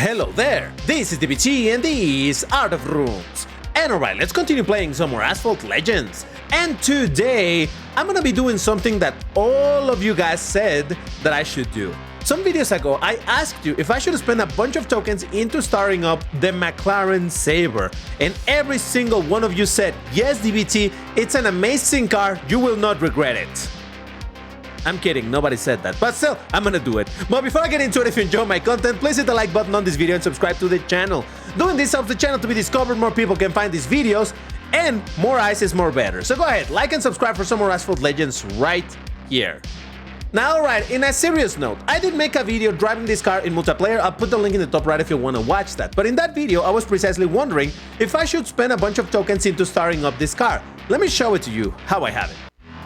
Hello there, this is DBT and this is Art of Runes. And alright, let's continue playing some more Asphalt Legends. And today, I'm gonna be doing something that all of you guys said that I should do. Some videos ago, I asked you if I should spend a bunch of tokens into starting up the McLaren Sabre. And every single one of you said, yes DBT, it's an amazing car, you will not regret it. I'm kidding, nobody said that, but still, I'm gonna do it. But before I get into it, if you enjoy my content, please hit the like button on this video and subscribe to the channel. Doing this helps the channel to be discovered, more people can find these videos, and more eyes is more better. So go ahead, like and subscribe for some more Asphalt Legends right here. Now, alright, in a serious note, I did make a video driving this car in multiplayer. I'll put the link in the top right if you want to watch that. But in that video, I was precisely wondering if I should spend a bunch of tokens into starting up this car. Let me show it to you how I have it.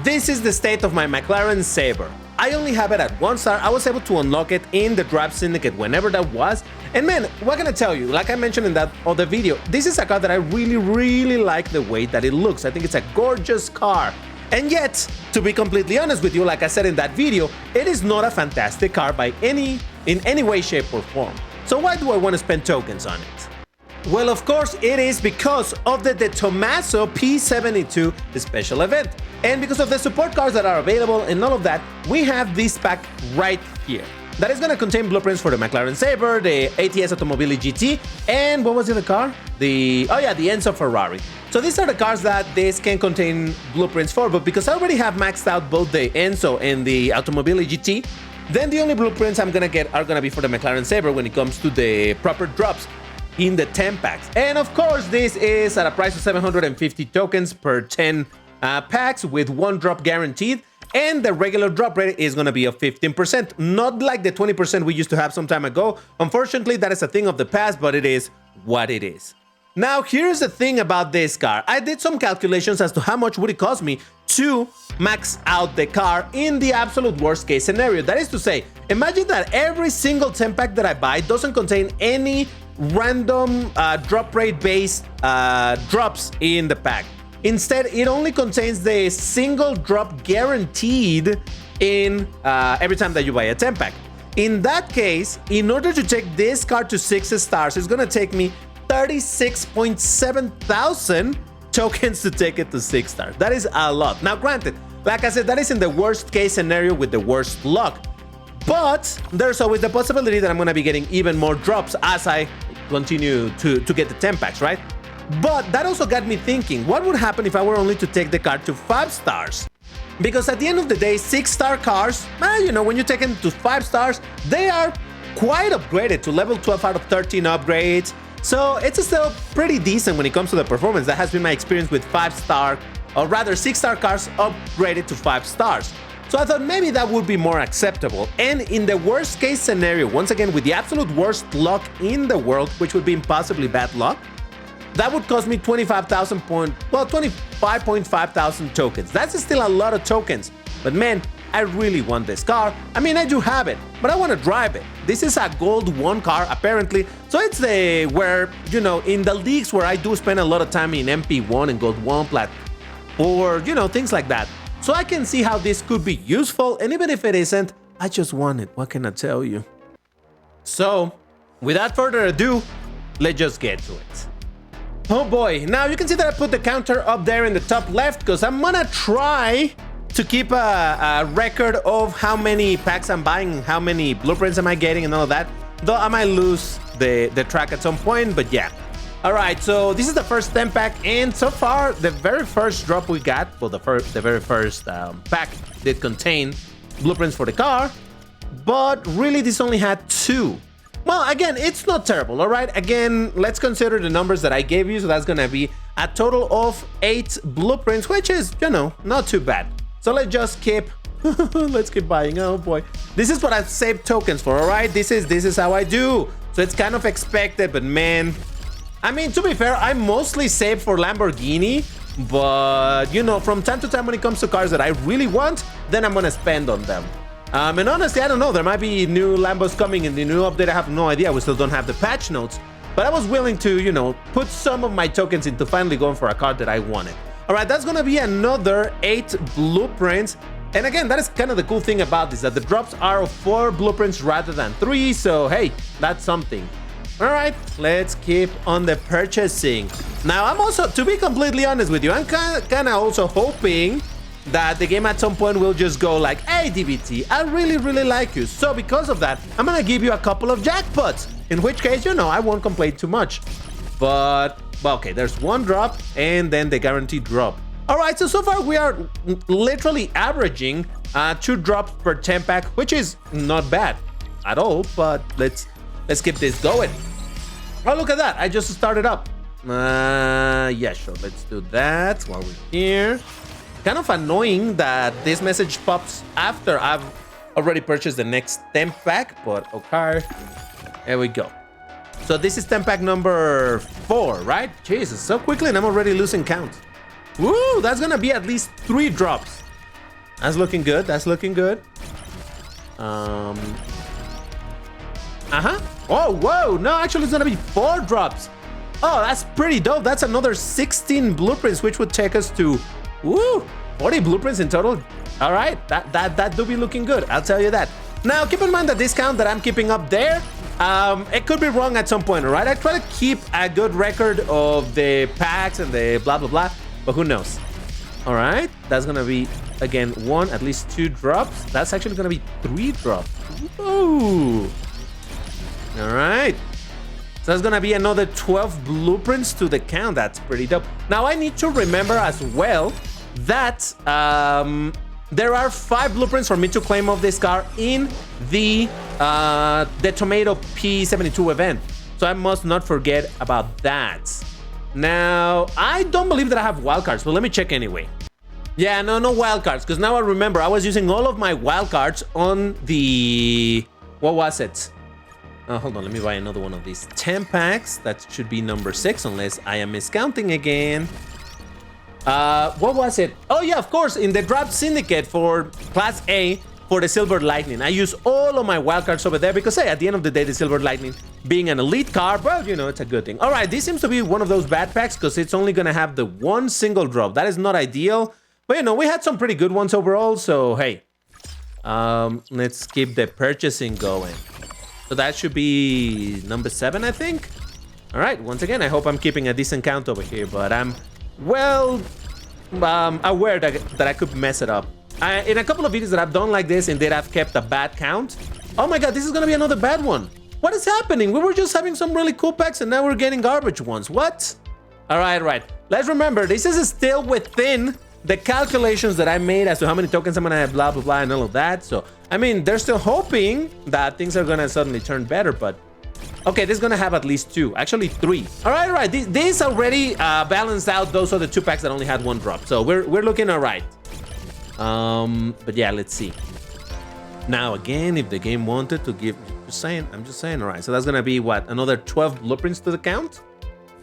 This is the state of my McLaren Sabre. I only have it at 1 star. I was able to unlock it in the Drive Syndicate whenever that was. And man, what can I tell you? Like I mentioned in that other video, this is a car that I really like the way that it looks. I think it's a gorgeous car. And yet, to be completely honest with you, like I said in that video, it is not a fantastic car in any way, shape, or form. So why do I want to spend tokens on it? Well, of course, it is because of the Tommaso P72 special event. And because of the support cars that are available and all of that, we have this pack right here. That is going to contain blueprints for the McLaren Sabre, the ATS Automobili GT, and what was the other car? The Enzo Ferrari. So these are the cars that this can contain blueprints for, but because I already have maxed out both the Enzo and the Automobili GT, then the only blueprints I'm going to get are going to be for the McLaren Sabre when it comes to the proper drops in the 10 packs. And of course, this is at a price of 750 tokens per 10 packs with 1 drop guaranteed. And the regular drop rate is going to be of 15%, not like the 20% we used to have some time ago. Unfortunately, that is a thing of the past, but it is what it is. Now, here's the thing about this car. I did some calculations as to how much would it cost me to max out the car in the absolute worst case scenario. That is to say, imagine that every single 10 pack that I buy doesn't contain any random drop rate based drops in the pack. Instead, it only contains the single drop guaranteed in every time that you buy a 10 pack. In that case, in order to take this car to 6 stars, it's gonna take me 36.7 thousand tokens to take it to 6 stars. That is a lot. Now, granted, like I said, that is in the worst case scenario with the worst luck. But there's always the possibility that I'm gonna be getting even more drops as I continue to get the 10 packs, right? But that also got me thinking, what would happen if I were only to take the car to 5 stars? Because at the end of the day, 6-star cars, you know, when you take them to 5 stars, they are quite upgraded to level 12 out of 13 upgrades. So it's still pretty decent when it comes to the performance. That has been my experience with 5-star, or rather 6-star cars upgraded to 5 stars. So I thought maybe that would be more acceptable. And in the worst case scenario, once again, with the absolute worst luck in the world, which would be impossibly bad luck, that would cost me 25.5 thousand tokens. That's still a lot of tokens. But man, I really want this car. I mean, I do have it, but I want to drive it. This is a Gold 1 car, apparently. So it's where, you know, in the leagues where I do spend a lot of time in MP1 and Gold 1, Plat 4, you know, things like that. So I can see how this could be useful, and even if it isn't, I just want it. What can I tell you? So, without further ado, let's just get to it. Oh boy, now you can see that I put the counter up there in the top left because I'm gonna try to keep a record of how many packs I'm buying, how many blueprints am I getting and all of that. Though I might lose the track at some point, but yeah. Alright, so this is the first 10 pack, and so far, the very first drop we got, well, the very first pack did contain blueprints for the car, but really this only had 2. Well, again, it's not terrible, alright? Again, let's consider the numbers that I gave you, so that's gonna be a total of 8 blueprints, which is, you know, not too bad. So let's just keep, let's keep buying, oh boy. This is what I've saved tokens for, alright? This is how I do. So it's kind of expected, but man, I mean, to be fair, I mostly save for Lamborghini, but, you know, from time to time when it comes to cars that I really want, then I'm gonna spend on them. And honestly, I don't know, there might be new Lambos coming in the new update, I have no idea, we still don't have the patch notes, but I was willing to, you know, put some of my tokens into finally going for a car that I wanted. Alright, that's gonna be another 8 blueprints, and again, that is kind of the cool thing about this, that the drops are of 4 blueprints rather than 3, so hey, that's something. All right, let's keep on the purchasing. Now, I'm also, to be completely honest with you, I'm kind of also hoping that the game at some point will just go like, hey, DBT, I really, really like you. So because of that, I'm going to give you a couple of jackpots, in which case, you know, I won't complain too much. But, well, okay, there's one drop and then the guaranteed drop. All right, so far we are literally averaging 2 drops per 10 pack, which is not bad at all, but let's keep this going. Oh, look at that. I just started up. Yeah, sure. Let's do that while we're here. Kind of annoying that this message pops after I've already purchased the next 10 pack, but okay. There we go. So this is 10 pack number 4, right? Jesus, so quickly and I'm already losing count. Woo, that's gonna be at least 3 drops. That's looking good. That's looking good. Oh, whoa. No, actually, it's going to be 4 drops. Oh, that's pretty dope. That's another 16 blueprints, which would take us to, 40 blueprints in total. All right. That do be looking good. I'll tell you that. Now, keep in mind the discount that I'm keeping up there. It could be wrong at some point, all right? I try to keep a good record of the packs and the blah, blah, blah. But who knows? All right. That's going to be, again, at least 2 drops. That's actually going to be 3 drops. Ooh. All right, so that's gonna be another 12 blueprints to the count. That's pretty dope. Now I need to remember as well that there are 5 blueprints for me to claim of this car in the Tomato P72 event, so I must not forget about that. Now I don't believe that I have wildcards, but let me check anyway. Yeah, no wildcards, because now I remember I was using all of my wildcards on the, what was it? Hold on, let me buy another one of these 10 packs. That should be number 6, unless I am miscounting again. What was it? Oh yeah, of course, in the Draft Syndicate for Class A for the Silver Lightning. I use all of my wildcards over there because, hey, at the end of the day, the Silver Lightning being an elite car, well, you know, it's a good thing. All right, this seems to be one of those bad packs because it's only going to have the 1 single drop. That is not ideal. But, you know, we had some pretty good ones overall, so, hey. Let's keep the purchasing going. So that should be number 7, I think. All right, once again, I hope I'm keeping a decent count over here, but I'm well aware that I could mess it up. In a couple of videos that I've done like this, indeed, I've kept a bad count. Oh my God, this is gonna be another bad one. What is happening? We were just having some really cool packs and now we're getting garbage ones. What? All right. Let's remember, this is still within the calculations that I made as to how many tokens I'm gonna have, blah, blah, blah, and all of that. So, I mean, they're still hoping that things are gonna suddenly turn better, but okay, this is gonna have at least 2, actually 3. All right. This already balanced out those other 2 packs that only had 1 drop. So we're looking all right. But yeah, let's see. Now, again, if the game wanted to give, I'm just saying, all right. So that's gonna be what? Another 12 blueprints to the count.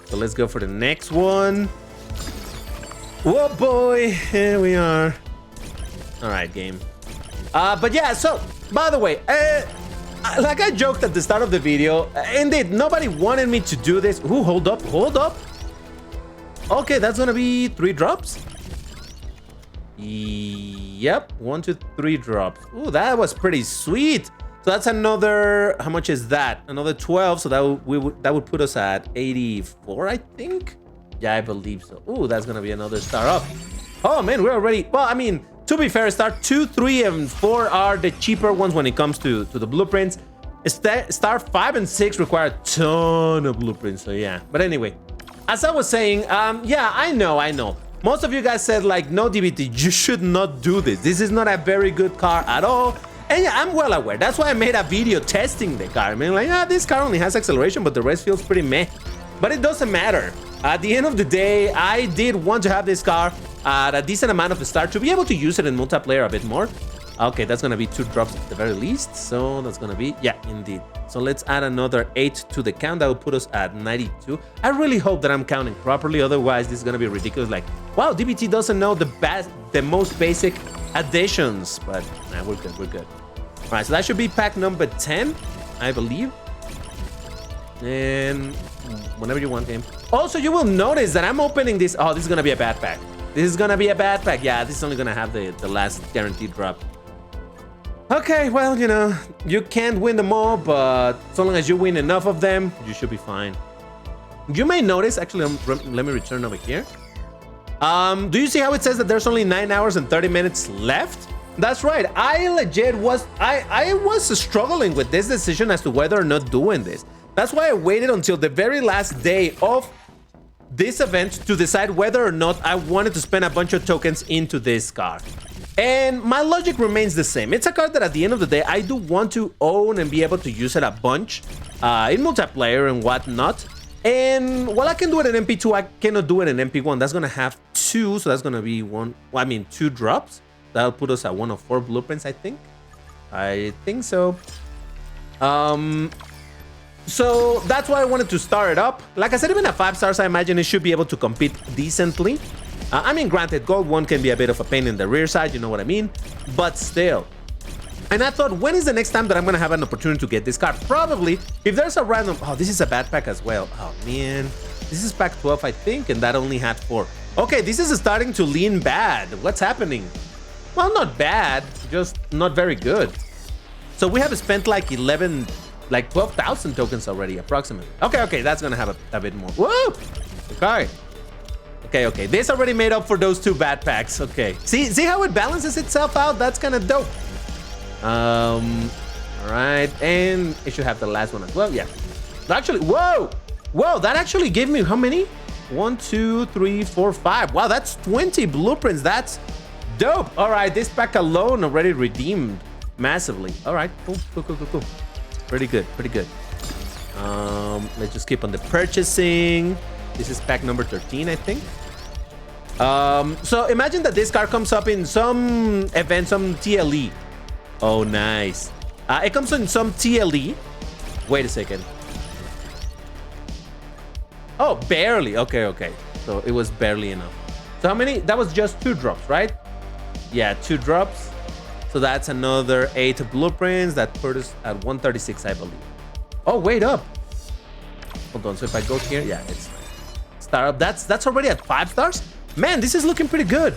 So let's go for the next one. Whoa, boy, here we are. All right, game. But yeah, so, by the way, like I joked at the start of the video, indeed, nobody wanted me to do this. Ooh, hold up. Okay, that's gonna be 3 drops. Yep, 1, 2, 3 drops. Ooh, that was pretty sweet. So that's another, how much is that? Another 12, so that would put us at 84, I think. Yeah, I believe so. Ooh, that's gonna be another star up. Oh man, we're already, well, I mean, to be fair, star 2, 3, and 4 are the cheaper ones when it comes to the blueprints. Star 5 and 6 require a ton of blueprints, so yeah. But anyway, as I was saying, yeah, I know. Most of you guys said, like, no, DBT, you should not do this. This is not a very good car at all. And yeah, I'm well aware. That's why I made a video testing the car. I mean, like, this car only has acceleration, but the rest feels pretty meh. But it doesn't matter. At the end of the day, I did want to have this car at a decent amount of start to be able to use it in multiplayer a bit more. Okay, that's gonna be 2 drops at the very least. So that's gonna be, yeah, indeed. So let's add another 8 to the count. That will put us at 92. I really hope that I'm counting properly. Otherwise, this is gonna be ridiculous. Like, wow, DBT doesn't know the most basic additions. But nah, we're good. All right, so that should be pack number 10, I believe. And whenever you want, game. Also, you will notice that I'm opening this. Oh, this is gonna be a bad pack. This is gonna be a bad pack. Yeah, this is only gonna have the last guaranteed drop. Okay, well, you know, you can't win them all, but so long as you win enough of them, you should be fine. You may notice, actually, let me return over here. Do you see how it says that there's only 9 hours and 30 minutes left? That's right. I was struggling with this decision as to whether or not doing this. That's why I waited until the very last day of this event to decide whether or not I wanted to spend a bunch of tokens into this card. And my logic remains the same. It's a card that at the end of the day, I do want to own and be able to use it a bunch in multiplayer and whatnot. And while I can do it in MP2, I cannot do it in MP1. That's going to have 2, so that's going to be 2 drops. That'll put us at 1 of 4 blueprints, I think. I think so. So that's why I wanted to start it up. Like I said, even at 5 stars, I imagine it should be able to compete decently. I mean, granted, gold 1 can be a bit of a pain in the rear side, you know what I mean? But still. And I thought, when is the next time that I'm going to have an opportunity to get this card? Probably, if there's a random... Oh, this is a bad pack as well. Oh, man. This is pack 12, I think, and that only had 4. Okay, this is starting to lean bad. What's happening? Well, not bad, just not very good. So we have spent like 12,000 tokens already, approximately. Okay, that's going to have a bit more. Whoa! Okay. This already made up for those 2 bad packs. Okay. See how it balances itself out? That's kind of dope. All right, and it should have the last one as well. Yeah, actually, whoa, that actually gave me how many? 1, 2, 3, 4, 5. Wow, that's 20 blueprints. That's dope. All right, this pack alone already redeemed massively. All right, cool. Pretty good. Let's just keep on the purchasing. This is pack number 13, I think. So imagine that this card comes up in some event, some TLE. Oh, nice. It comes in some TLE. Wait a second. Oh, barely. Okay. So it was barely enough. So how many? That was just 2 drops, right? Yeah, 2 drops. So that's another 8 blueprints. That put us at 136, I believe. Oh, wait up. Hold on. So if I go here, yeah, it's star up. That's already at 5 stars. Man, this is looking pretty good.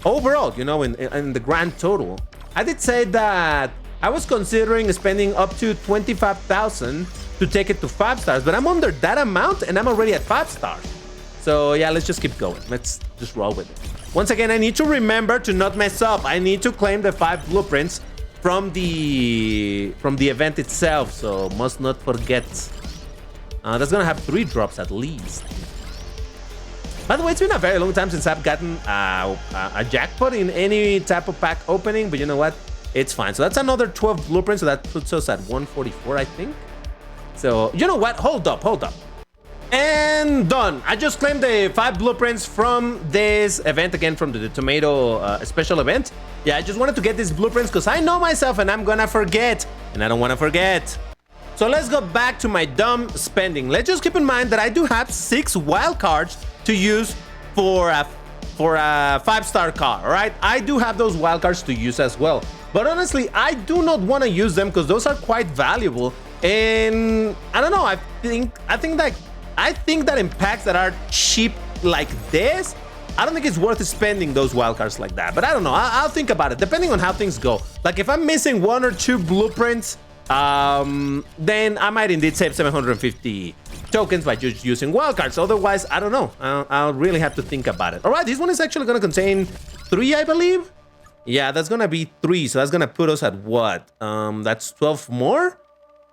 Overall, you know, in the grand total. I did say that I was considering spending up to 25,000 to take it to 5 stars, but I'm under that amount and I'm already at 5 stars. So yeah, let's just keep going. Let's just roll with it. Once again, I need to remember to not mess up. I need to claim the 5 blueprints from the event itself, so must not forget. That's gonna have 3 drops at least. By the way, it's been a very long time since I've gotten a jackpot in any type of pack opening, but you know what? It's fine. So that's another 12 blueprints, so that puts us at 144, I think. So, you know what? Hold up. And done. I just claimed the 5 blueprints from this event, again, from the tomato special event. Yeah, I just wanted to get these blueprints because I know myself and I'm gonna forget, and I don't want to forget. So let's go back to my dumb spending. Let's just keep in mind that I do have 6 wild cards to use for a 5-star car. All right, I do have those wild cards to use as well, but honestly I do not want to use them because those are quite valuable, and I don't know, I think that in packs that are cheap like this, I don't think it's worth spending those wild cards like that. But I don't know, I'll think about it depending on how things go. Like if I'm missing 1 or 2 blueprints, then I might indeed save 750 tokens by just using wildcards. Otherwise, I don't know. I'll really have to think about it. All right, this one is actually going to contain 3, I believe. Yeah, that's going to be 3. So that's going to put us at what? That's 12 more.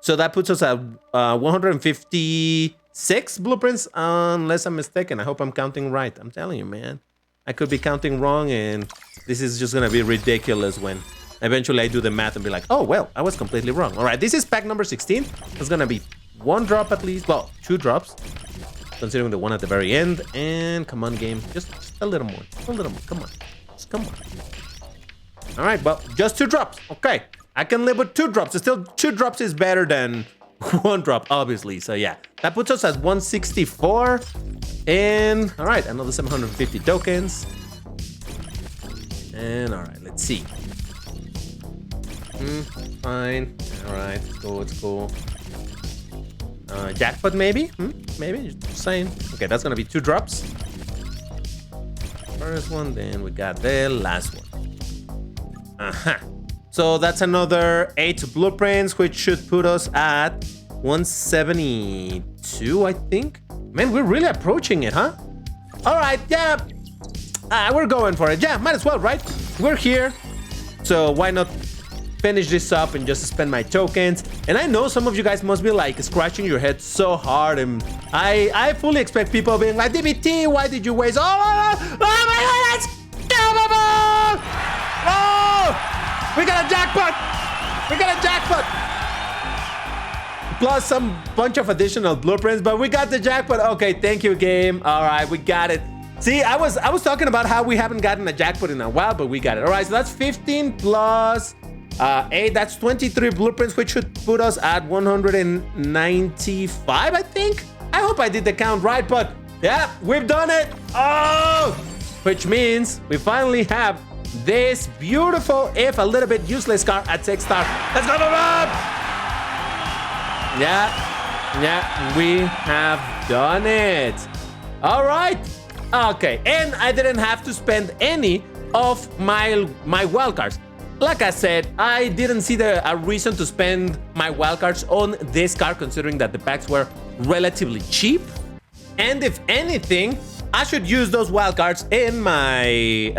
So that puts us at 156 blueprints, unless I'm mistaken. I hope I'm counting right. I'm telling you, man. I could be counting wrong, and this is just going to be ridiculous when eventually I do the math and be like, oh, well, I was completely wrong. All right, this is pack number 16. It's going to be 1 drop at least. Well, 2 drops, considering the one at the very end. And come on, game. Just a little more. Just a little more. Come on. Just come on. All right, well, just 2 drops. Okay, I can live with 2 drops. Still, 2 drops is better than 1 drop, obviously. So, yeah, that puts us at 164. And, all right, another 750 tokens. And, all right, let's see. Fine. All right, it's cool. Jackpot maybe? Maybe, just saying. Okay, that's gonna be 2 drops. First one, then we got the last one. So that's another 8 blueprints, which should put us at 172, I think. Man, we're really approaching it, huh? All right, yeah. We're going for it. Yeah, might as well, right? We're here. So why not finish this up and just spend my tokens? And I know some of you guys must be like scratching your head so hard, and I fully expect people being like, DBT, why did you waste? Oh my god, let's go, Bubba! Oh! We got a jackpot! We got a jackpot! Plus some bunch of additional blueprints, but we got the jackpot. Okay, thank you, game. All right, we got it. See, I was talking about how we haven't gotten a jackpot in a while, but we got it. All right, so that's 15 plus 8. That's 23 blueprints, which should put us at 195, I think. I hope I did the count right, but yeah, we've done it. Oh, which means we finally have this beautiful, if a little bit useless car at 6 stars. Let's go, Bob! Yeah, we have done it. All right. Okay, and I didn't have to spend any of my wildcards. Like I said, I didn't see a reason to spend my wildcards on this car, considering that the packs were relatively cheap. And if anything, I should use those wildcards in my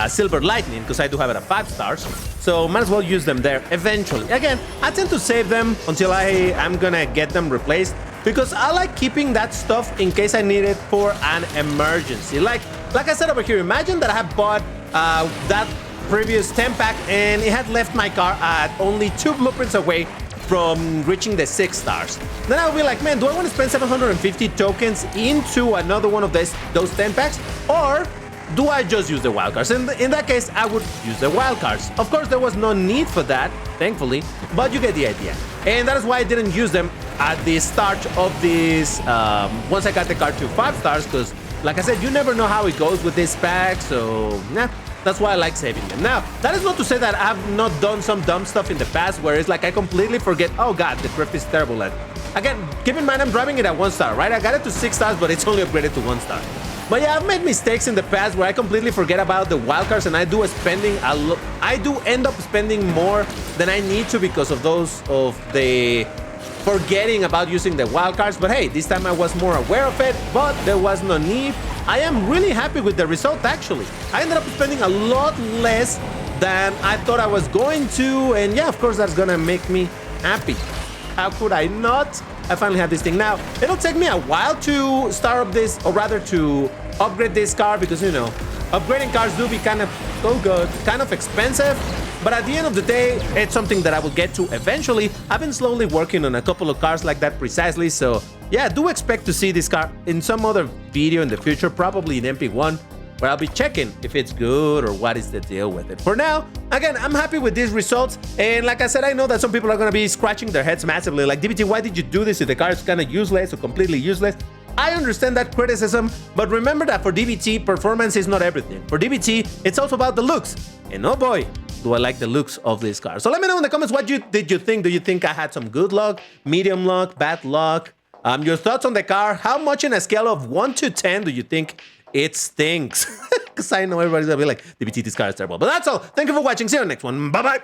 Silver Lightning, because I do have it at 5 stars. So might as well use them there eventually. Again, I tend to save them until I'm gonna get them replaced, because I like keeping that stuff in case I need it for an emergency. Like I said over here, imagine that I have bought that previous 10 pack and it had left my car at only 2 blueprints away from reaching the 6 stars. Then I would be like, man, do I want to spend 750 tokens into another one of those 10 packs? Or do I just use the wildcards? And in that case, I would use the wildcards. Of course, there was no need for that, thankfully, but you get the idea. And that is why I didn't use them at the start of this, once I got the car to 5 stars, because like I said, you never know how it goes with this pack, so yeah, that's why I like saving them. Now, that is not to say that I've not done some dumb stuff in the past where it's like I completely forget, oh god, the drift is terrible. And again, keep in mind I'm driving it at 1 star, right? I got it to 6 stars, but it's only upgraded to 1 star. But yeah, I've made mistakes in the past where I completely forget about the wildcards, and I do end up spending more than I need to because of the forgetting about using the wildcards. But hey, this time I was more aware of it, but there was no need. I am really happy with the result, actually. I ended up spending a lot less than I thought I was going to, and yeah, of course, that's gonna make me happy. How could I not? I finally have this thing. Now, it'll take me a while to start up this, or rather to upgrade this car, because, you know, upgrading cars do be kind of expensive. But at the end of the day, it's something that I will get to eventually. I've been slowly working on a couple of cars like that precisely, so yeah, do expect to see this car in some other video in the future, probably in MP1, where I'll be checking if it's good or what is the deal with it. For now, again, I'm happy with these results, and like I said, I know that some people are going to be scratching their heads massively, like, DBT, why did you do this if the car is kind of useless or completely useless? I understand that criticism, but remember that for DBT, performance is not everything. For DBT, it's also about the looks, and oh boy, do I like the looks of this car. So let me know in the comments, what did you think? Do you think I had some good luck, medium luck, bad luck? Your thoughts on the car? How much in a scale of 1 to 10 do you think it stinks? Because I know everybody's gonna be like, DBT, this car is terrible. But that's all. Thank you for watching. See you on the next one. Bye-bye.